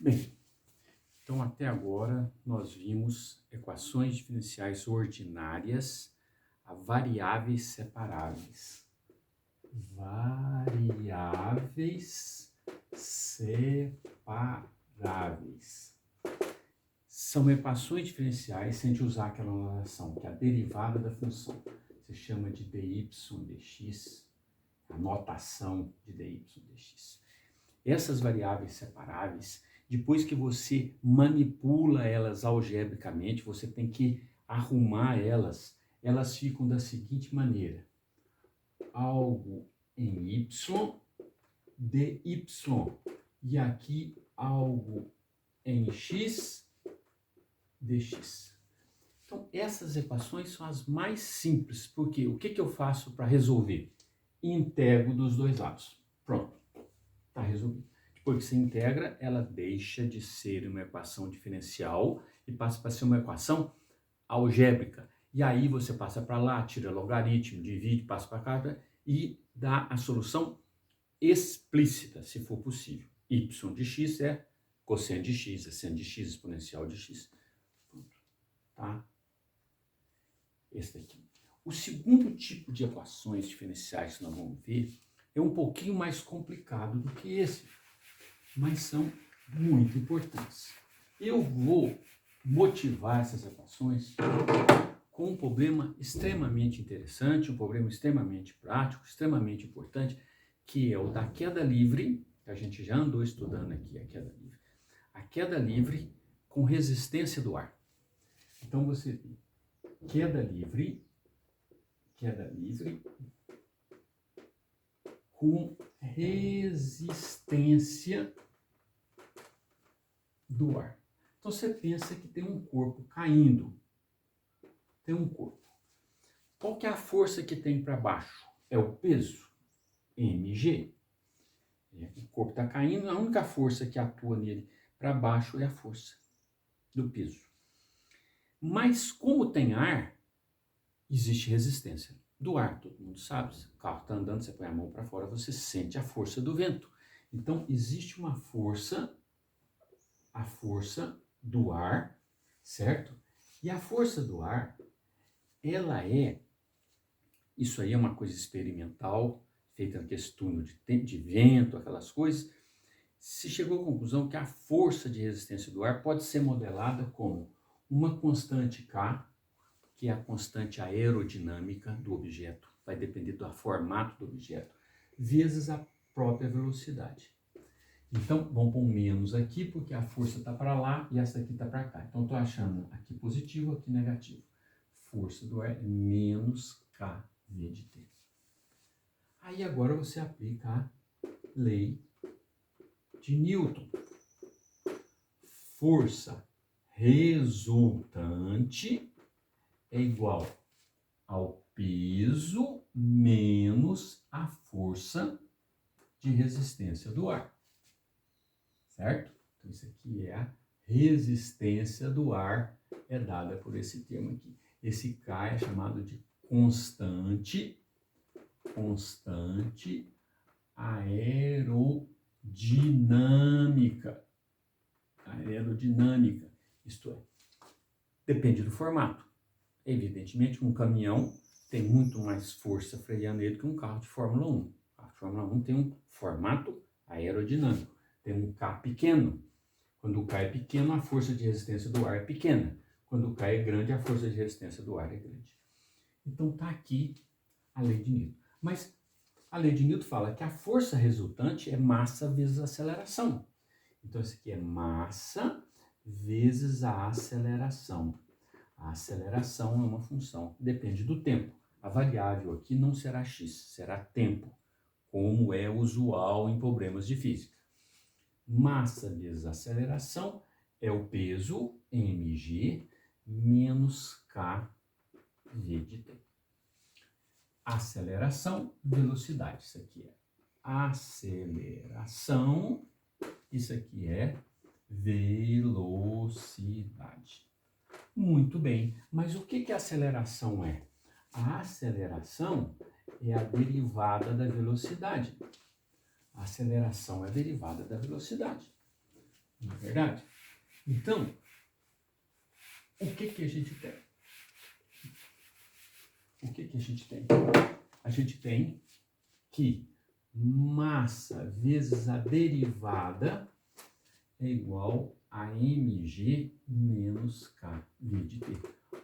Bem, então até agora nós vimos equações diferenciais ordinárias a variáveis separáveis. Variáveis separáveis. São equações diferenciais sem a gente usar aquela notação, que é a derivada da função. Se chama de dy dx, a notação de dy dx. Essas variáveis separáveis, depois que você manipula elas algebricamente, você tem que arrumar elas, elas ficam da seguinte maneira: algo em y, dy, e aqui algo em x, dx. Então, essas equações são as mais simples, porque o que eu faço para resolver? Integro dos dois lados. Pronto, está resolvido. Depois que você integra, ela deixa de ser uma equação diferencial e passa para ser uma equação algébrica. E aí você passa para lá, tira logaritmo, divide, passa para cá e dá a solução explícita, se for possível. Y de x é cosseno de x, é seno de x, exponencial de x. Pronto, tá? Esse daqui. O segundo tipo de equações diferenciais que nós vamos ver é um pouquinho mais complicado do que esse, mas são muito importantes. Eu vou motivar essas equações com um problema extremamente interessante, um problema extremamente prático, extremamente importante, que é o da queda livre, que a gente já andou estudando aqui, a queda livre. A queda livre com resistência do ar. Então você tem queda livre com resistência do ar. Então você pensa que tem um corpo caindo. Tem um corpo. Qual que é a força que tem para baixo? É o peso, mg. O corpo está caindo, a única força que atua nele para baixo é a força do peso. Mas como tem ar, existe resistência do ar. Todo mundo sabe, se o carro está andando, você põe a mão para fora, você sente a força do vento. Então existe uma força, a força do ar, certo? E a força do ar, isso aí é uma coisa experimental, feita naquele túnel de vento, aquelas coisas. Se chegou à conclusão que a força de resistência do ar pode ser modelada como uma constante K, que é a constante aerodinâmica do objeto, vai depender do formato do objeto, vezes a própria velocidade. Então, vamos pôr um menos aqui, porque a força está para lá e essa aqui está para cá. Então, estou achando aqui positivo, aqui negativo. Força do ar é menos kV de T. Aí agora você aplica a lei de Newton. Força resultante é igual ao peso menos a força de resistência do ar. Certo? Então, isso aqui é a resistência do ar, é dada por esse termo aqui. Esse K é chamado de constante aerodinâmica. Aerodinâmica, isto é, depende do formato. Evidentemente, um caminhão tem muito mais força freando ele que um carro de Fórmula 1. O carro de Fórmula 1 tem um formato aerodinâmico, tem um K pequeno. Quando o K é pequeno, a força de resistência do ar é pequena. Quando o K é grande, a força de resistência do ar é grande. Então está aqui a lei de Newton. Mas a lei de Newton fala que a força resultante é massa vezes aceleração. Então isso aqui é massa vezes a aceleração. A aceleração é uma função, depende do tempo. A variável aqui não será x, será tempo, como é usual em problemas de física. Massa vezes aceleração é o peso, mg, menos kV de T. Aceleração, velocidade. Isso aqui é aceleração, isso aqui é velocidade. Muito bem, mas o que a aceleração é? A aceleração é a derivada da velocidade. A aceleração é a derivada da velocidade. Não é verdade? Então, o que a gente tem? O que a gente tem? A gente tem que massa vezes a derivada é igual a mg menos k de t.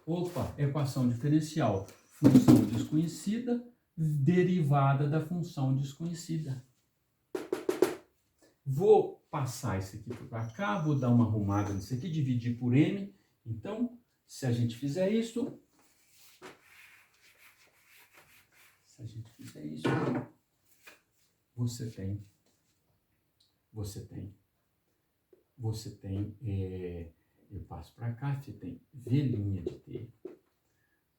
Opa, equação diferencial, função desconhecida, derivada da função desconhecida. Vou passar isso aqui para cá, vou dar uma arrumada nisso aqui, dividir por m. Então, se a gente fizer isso, você tem, eu passo para cá, você tem v' de t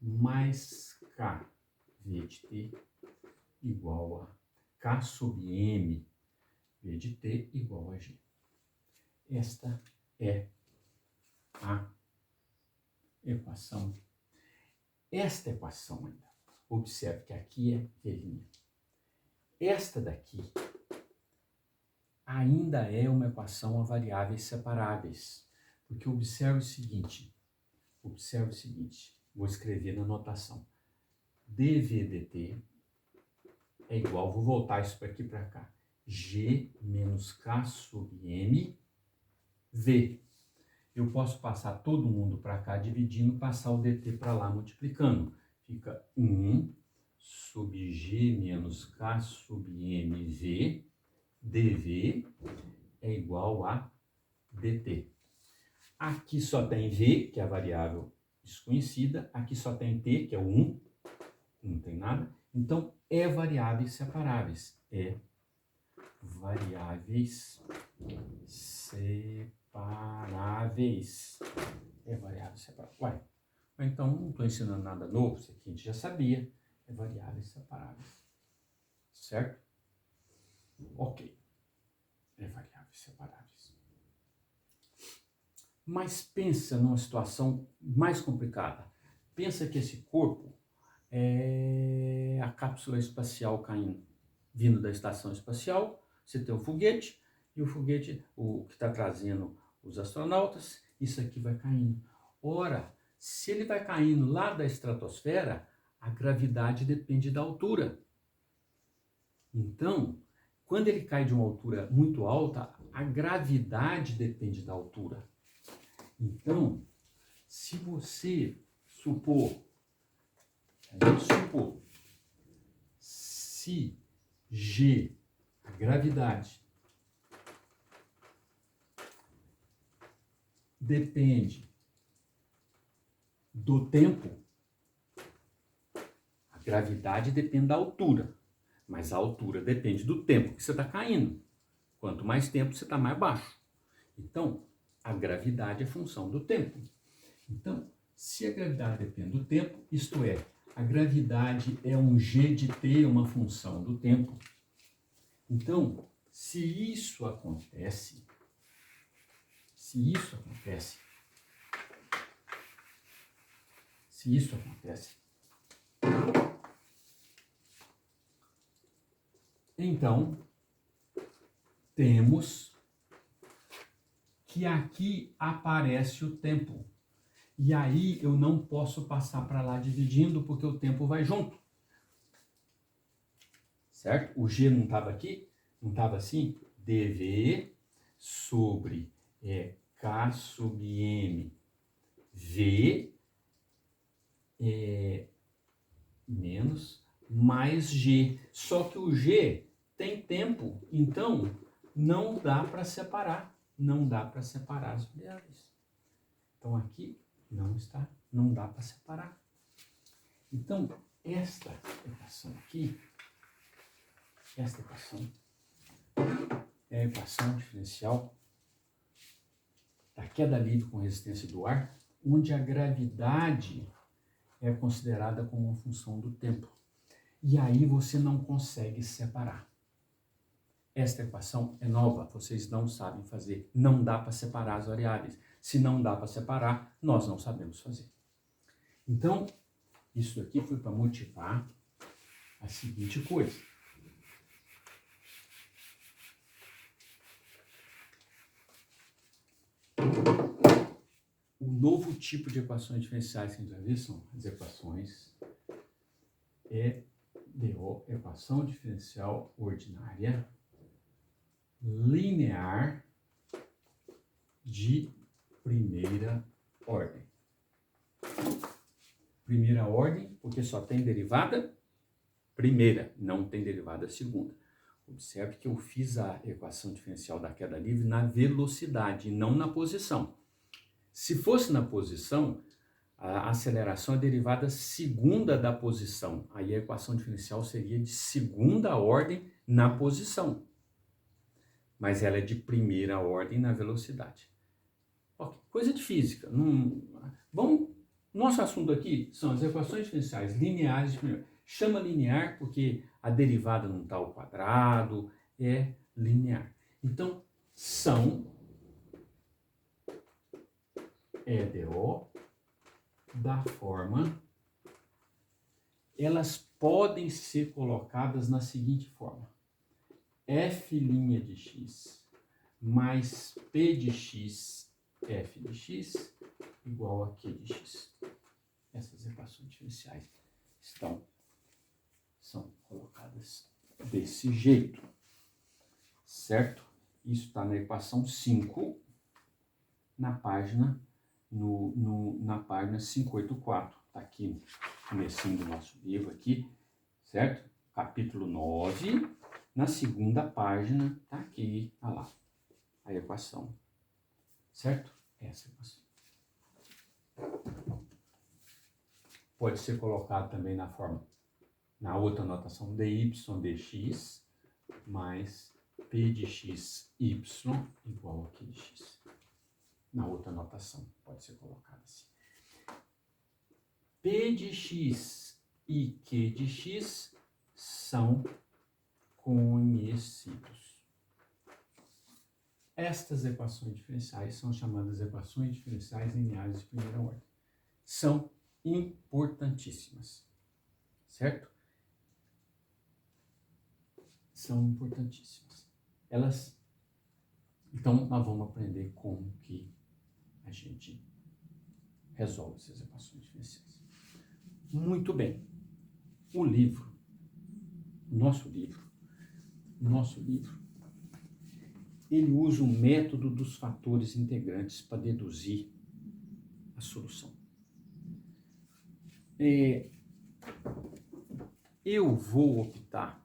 mais k v de t igual a k sobre m v de t igual a g. Esta é a equação. Esta equação ainda, observe que aqui é v'. Esta daqui ainda é uma equação a variáveis separáveis, porque observe o seguinte, vou escrever na notação, dv dt é igual, vou voltar isso aqui para cá, g menos k sobre m v. Eu posso passar todo mundo para cá dividindo, passar o dt para lá multiplicando. Fica 1 sobre g menos k sobre m v dv é igual a dt. Aqui só tem v, que é a variável desconhecida, aqui só tem t, que é o 1, não tem nada. Então, é variáveis separáveis. É variáveis separáveis. É variáveis separáveis. Uai, então não estou ensinando nada novo, isso aqui a gente já sabia. É variáveis separáveis. Certo? Ok. É variáveis separáveis. Mas pensa numa situação mais complicada. Pensa que esse corpo é a cápsula espacial caindo, vindo da estação espacial. Você tem o foguete, e o foguete, o que está trazendo os astronautas, isso aqui vai caindo. Ora, se ele vai caindo lá da estratosfera, a gravidade depende da altura. Então, quando ele cai de uma altura muito alta, a gravidade depende da altura. Então, se você supor, se G, a gravidade, depende do tempo, a gravidade depende da altura, mas a altura depende do tempo que você está caindo. Quanto mais tempo, você está mais baixo. Então, a gravidade é função do tempo. Então, se a gravidade depende do tempo, isto é, a gravidade é um g de t, uma função do tempo. Então, se isso acontece, então temos que aqui aparece o tempo. E aí eu não posso passar para lá dividindo, porque o tempo vai junto. Certo? O G não estava aqui? Não estava assim? dv sobre K sub M V menos mais G. Só que o G tem tempo, então não dá para separar. Não dá para separar as variáveis. Então aqui não dá para separar. Então, esta equação aqui, esta equação é a equação diferencial da queda livre com resistência do ar, onde a gravidade é considerada como uma função do tempo. E aí você não consegue separar. Esta equação é nova, vocês não sabem fazer. Não dá para separar as variáveis. Se não dá para separar, nós não sabemos fazer. Então, isso aqui foi para motivar a seguinte coisa. novo tipo de equações diferenciais que a gente vai ver são as equações EDO, equação diferencial ordinária linear de primeira ordem. Primeira ordem, porque só tem derivada primeira, não tem derivada segunda. Observe que eu fiz a equação diferencial da queda livre na velocidade, não na posição. Se fosse na posição, a aceleração é derivada segunda da posição. Aí a equação diferencial seria de segunda ordem na posição. Mas ela é de primeira ordem na velocidade. Okay. Coisa de física. Nosso assunto aqui são as equações diferenciais lineares de primeira. Chama linear porque a derivada não está ao quadrado, é linear. Então, são EDO da forma, elas podem ser colocadas na seguinte forma: f' de x mais p de x, f de x, igual a q de x. Essas equações diferenciais são colocadas desse jeito, certo? Isso está na equação 5, na página, na página 584. Está aqui no comecinho do nosso livro aqui, certo? Capítulo 9, na segunda página, está aqui, olha lá, a equação, certo? Essa equação. Pode ser colocado também na forma, na outra notação, dy dx mais p de x y igual a q de x. Na outra notação, pode ser colocado assim. P de x e q de x são conhecidos. Estas equações diferenciais são chamadas equações diferenciais lineares de primeira ordem. São importantíssimas, certo? São importantíssimas. Então, nós vamos aprender como que a gente resolve essas equações diferenciais. Muito bem. O nosso livro, ele usa o método dos fatores integrantes para deduzir a solução. Eu vou optar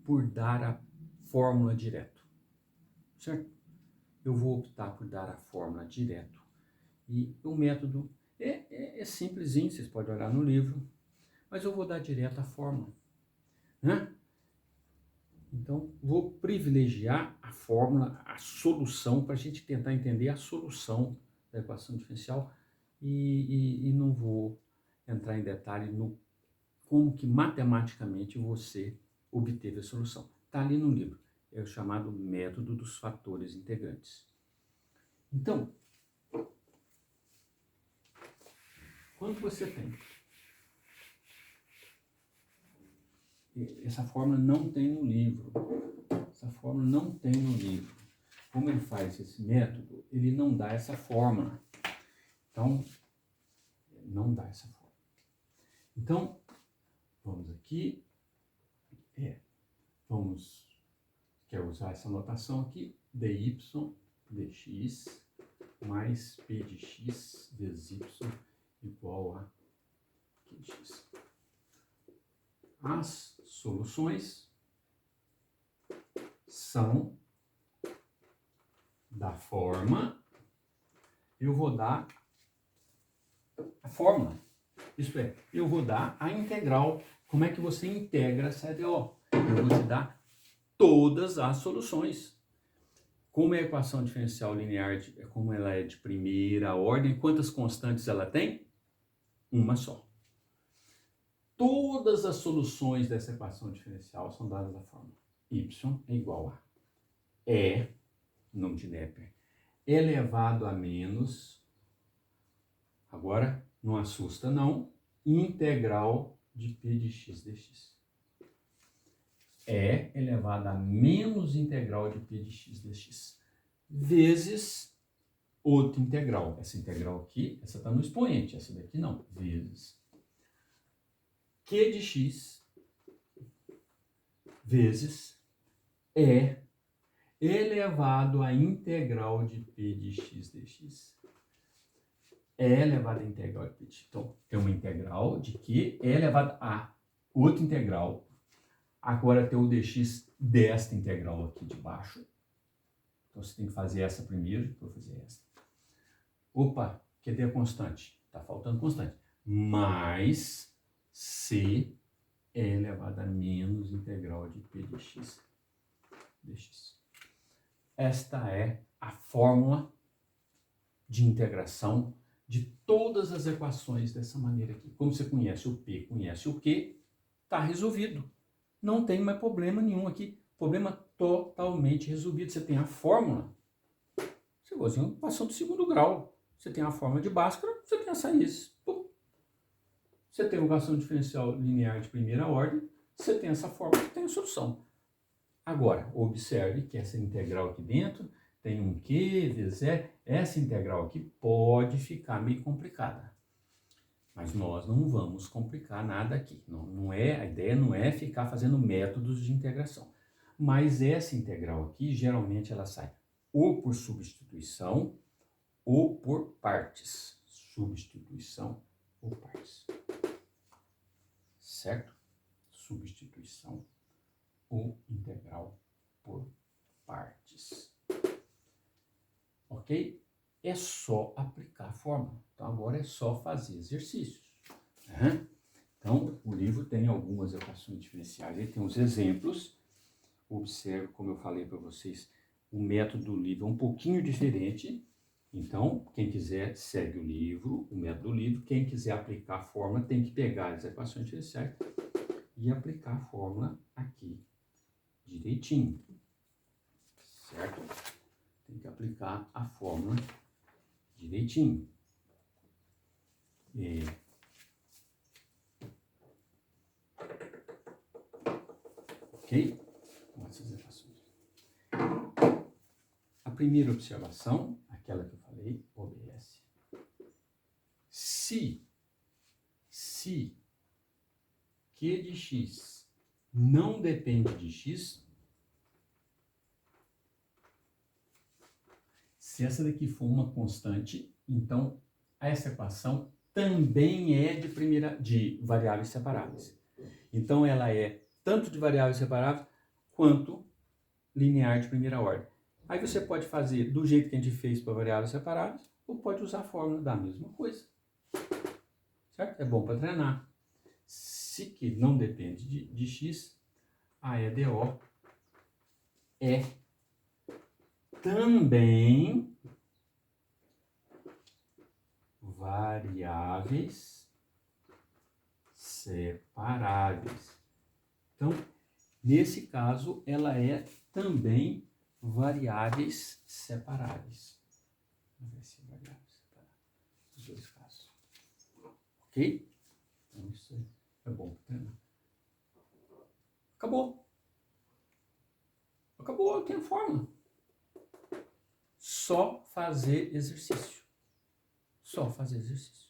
por dar a fórmula direto, certo? Eu vou optar por dar a fórmula direto. E o método é simplesinho, vocês podem olhar no livro, mas eu vou dar direto a fórmula, né? Então, vou privilegiar a fórmula, a solução, para a gente tentar entender a solução da equação diferencial e não vou entrar em detalhe no como que matematicamente você obteve a solução. Está ali no livro, é o chamado método dos fatores integrantes. Então, quando você tem, essa fórmula não tem no livro, como ele faz esse método, ele não dá essa fórmula, então, não dá essa fórmula. Então, vamos aqui, quer usar essa notação aqui, dy dx mais p de x vezes y igual a q de x. As soluções são da forma, eu vou dar a fórmula, isto é, eu vou dar a integral. Como é que você integra essa EDO? Eu vou te dar todas as soluções. Como é a equação diferencial linear, como ela é de primeira ordem, quantas constantes ela tem? Uma só. Todas as soluções dessa equação diferencial são dadas da forma y é igual a nome de Neper, elevado a menos, agora não assusta não, integral de p de x dx. Elevado a menos integral de p de x dx, vezes outra integral. Essa integral aqui, essa está no expoente, essa daqui não. Vezes Q de x vezes E elevado à integral de P de x dx. E elevado à integral de P de x. Então, é uma integral de Q elevado a outra integral. Agora tem o dx desta integral aqui de baixo. Então, você tem que fazer essa primeiro, vou fazer essa. Opa, cadê a constante? Está faltando constante. Mais C elevado a menos integral de P de x dx. Esta é a fórmula de integração de todas as equações dessa maneira aqui. Como você conhece o P, conhece o Q, está resolvido. Não tem mais problema nenhum aqui. Problema totalmente resolvido. Você tem a fórmula. Você gosta de uma equação do segundo grau. Você tem a fórmula de Bhaskara, você tem as raízes. Você tem uma equação diferencial linear de primeira ordem, você tem essa fórmula que tem a solução. Agora, observe que essa integral aqui dentro tem um Q vezes E. Essa integral aqui pode ficar meio complicada. Mas nós não vamos complicar nada aqui. A ideia não é ficar fazendo métodos de integração. Mas essa integral aqui, geralmente ela sai ou por substituição ou por partes. Substituição ou partes. Certo? Substituição ou integral por partes. Ok? É só aplicar a fórmula. Então, agora é só fazer exercícios. Então, o livro tem algumas equações diferenciais. Ele tem uns exemplos. Observe, como eu falei para vocês, o método do livro é um pouquinho diferente. Então, quem quiser, segue o livro, o método do livro. Quem quiser aplicar a fórmula, tem que pegar as equações diferenciais e aplicar a fórmula aqui direitinho. Certo? Tem que aplicar a fórmula direitinho. Ok? Com essas equações. A primeira observação, aquela que eu falei, obedece. Se Q de x não depende de x, se essa daqui for uma constante, então essa equação também é de variáveis separáveis. Então ela é tanto de variáveis separáveis quanto linear de primeira ordem. Aí você pode fazer do jeito que a gente fez para variáveis separáveis, ou pode usar a fórmula da mesma coisa. Certo? É bom para treinar. Se que não depende de x, a EDO é também variáveis separáveis. Então, nesse caso, ela é também variáveis separáveis. Vai ser variáveis separáveis. Os dois casos. Ok? Então, isso é bom para treinar. Acabou. Acabou, tem a fórmula. Só fazer exercício. Só fazer exercício.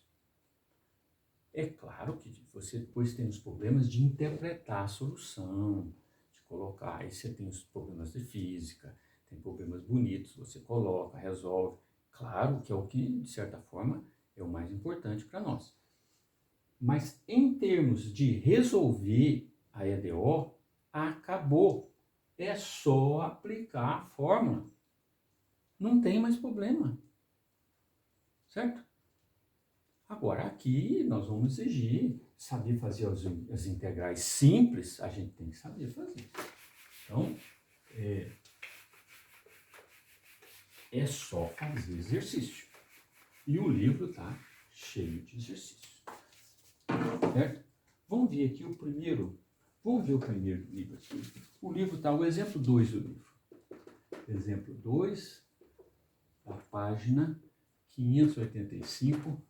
É claro que você depois tem os problemas de interpretar a solução, de colocar. Aí você tem os problemas de física, tem problemas bonitos, você coloca, resolve. Claro que é o que, de certa forma, é o mais importante para nós. Mas em termos de resolver a EDO, acabou. É só aplicar a fórmula. Não tem mais problema. Certo? Agora, aqui nós vamos exigir saber fazer as integrais simples, a gente tem que saber fazer. Então, é só fazer exercício. E o livro está cheio de exercícios. Certo? Vamos ver aqui o primeiro livro aqui. O livro está, o exemplo 2 do livro. Exemplo 2, da página 585,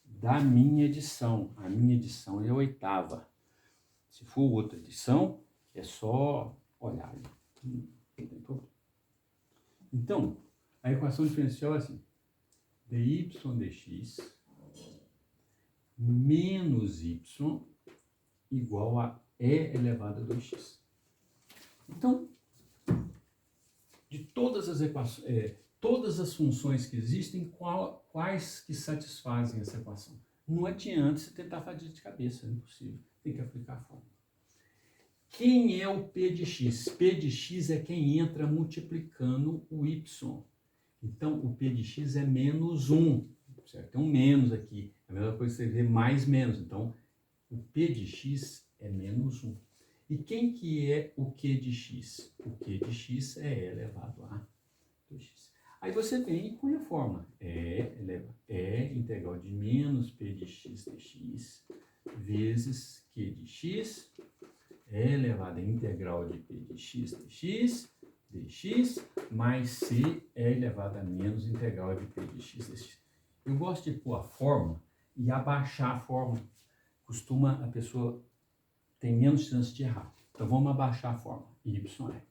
da minha edição. A minha edição é a 8ª. Se for outra edição, é só olhar. Não tem problema. Então, a equação diferencial é assim. dy dx menos y igual a e elevado a 2x. Então, de todas as equações, todas as funções que existem, quais que satisfazem essa equação? Não adianta você tentar fazer de cabeça, é impossível. Tem que aplicar a fórmula. Quem é o P de x? P de x é quem entra multiplicando o y. Então, o P de x é menos 1. Certo? Tem um menos aqui. É a mesma coisa que você vê mais menos. Então, o P de x é menos 1. E quem que é o Q de x? O Q de x é e elevado a 2x. Aí você vem e põe a fórmula. E integral de menos P de x dx vezes Q de x é elevado a integral de P de x dx mais C é elevado a menos integral de P de x dx. Eu gosto de pôr a fórmula e abaixar a fórmula. A pessoa tem menos chance de errar. Então vamos abaixar a fórmula. Y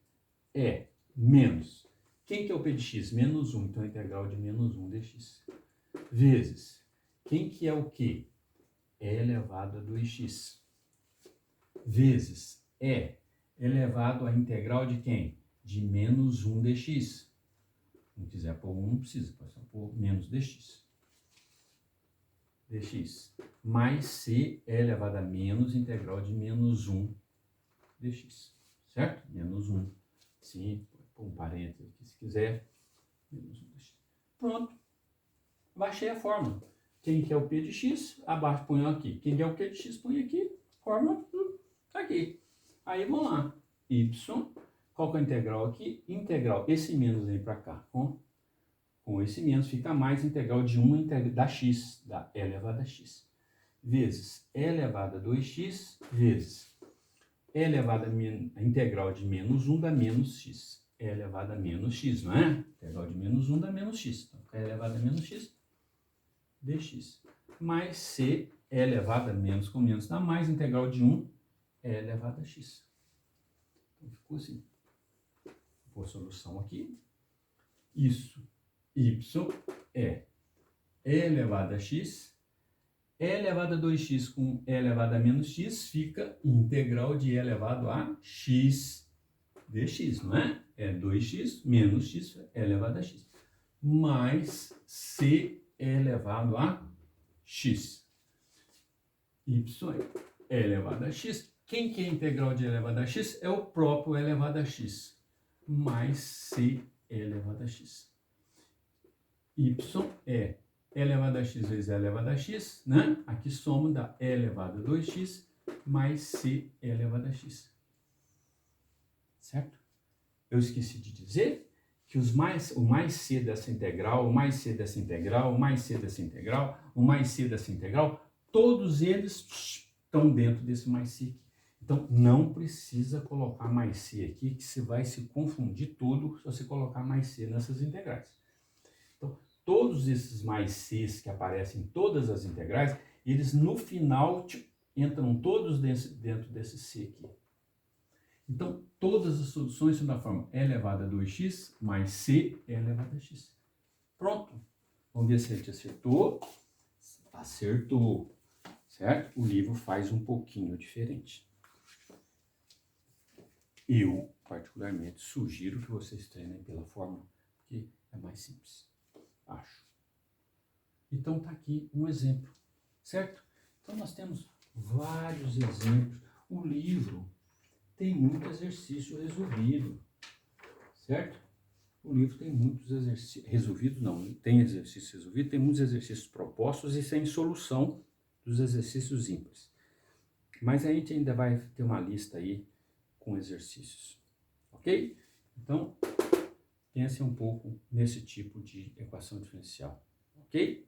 é menos. Quem que é o P de x? Menos 1. Então a integral de menos 1 dx. Vezes. Quem que é o Q? É elevado a 2x. Vezes E elevado à integral de quem? De menos 1 dx. Não quiser pôr 1, não precisa. Pode só pôr menos dx. Dx. Mais C é elevado a menos integral de menos 1 dx. Certo? Menos 1. Sim, pode pôr um parênteses aqui se quiser. Menos 1 dx. Pronto. Baixei a fórmula. Quem que é o P de x? Abaixo põe aqui. Quem que é o Q de x? Põe aqui. Fórmula tá aqui. Aí vamos lá. Y. Qual que é a integral aqui? Integral. Esse menos vem para cá. Com esse menos fica mais integral de 1 da x, da e elevado a x, vezes e elevado a 2x, vezes e elevado a integral de menos 1 dá menos x. E elevado a menos x, não é? Integral de menos 1 dá menos x. Então, e elevado a menos x dx. Mais c e elevado a menos com menos dá mais integral de 1 e elevado a x. Então, ficou assim. Vou pôr a solução aqui. Isso. Y é e elevado a x, e elevado a 2x com e elevado a menos x fica integral de e elevado a x dx, não é? É 2x menos x e elevado a x, mais c e elevado a x. Y é e elevado a x. Quem que é integral de e elevado a x? É o próprio e elevado a x, mais c e elevado a x. Y é e elevado a x vezes e elevado a x, né? Aqui soma dá e elevado a 2x mais c e elevado a x. Certo? Eu esqueci de dizer que o mais c dessa integral, o mais c dessa integral, o mais c dessa integral, o mais c dessa integral, todos eles estão dentro desse mais c aqui. Então, não precisa colocar mais c aqui, que você vai se confundir tudo se você colocar mais c nessas integrais. Então, todos esses mais c's que aparecem em todas as integrais, eles no final entram todos dentro desse c aqui. Então, todas as soluções são da forma e elevado a 2x mais c e elevado a x. Pronto. Vamos ver se a gente acertou. Acertou. Certo? O livro faz um pouquinho diferente. Eu, particularmente, sugiro que vocês treinem pela fórmula, porque é mais simples. Acho. Então tá aqui um exemplo, certo? Então nós temos vários exemplos. O livro tem muito exercício resolvido, certo? O livro tem muitos exercícios resolvidos, não tem exercício resolvido, tem muitos exercícios propostos e sem solução dos exercícios ímpares. Mas a gente ainda vai ter uma lista aí com exercícios, ok? Então pense um pouco nesse tipo de equação diferencial, ok?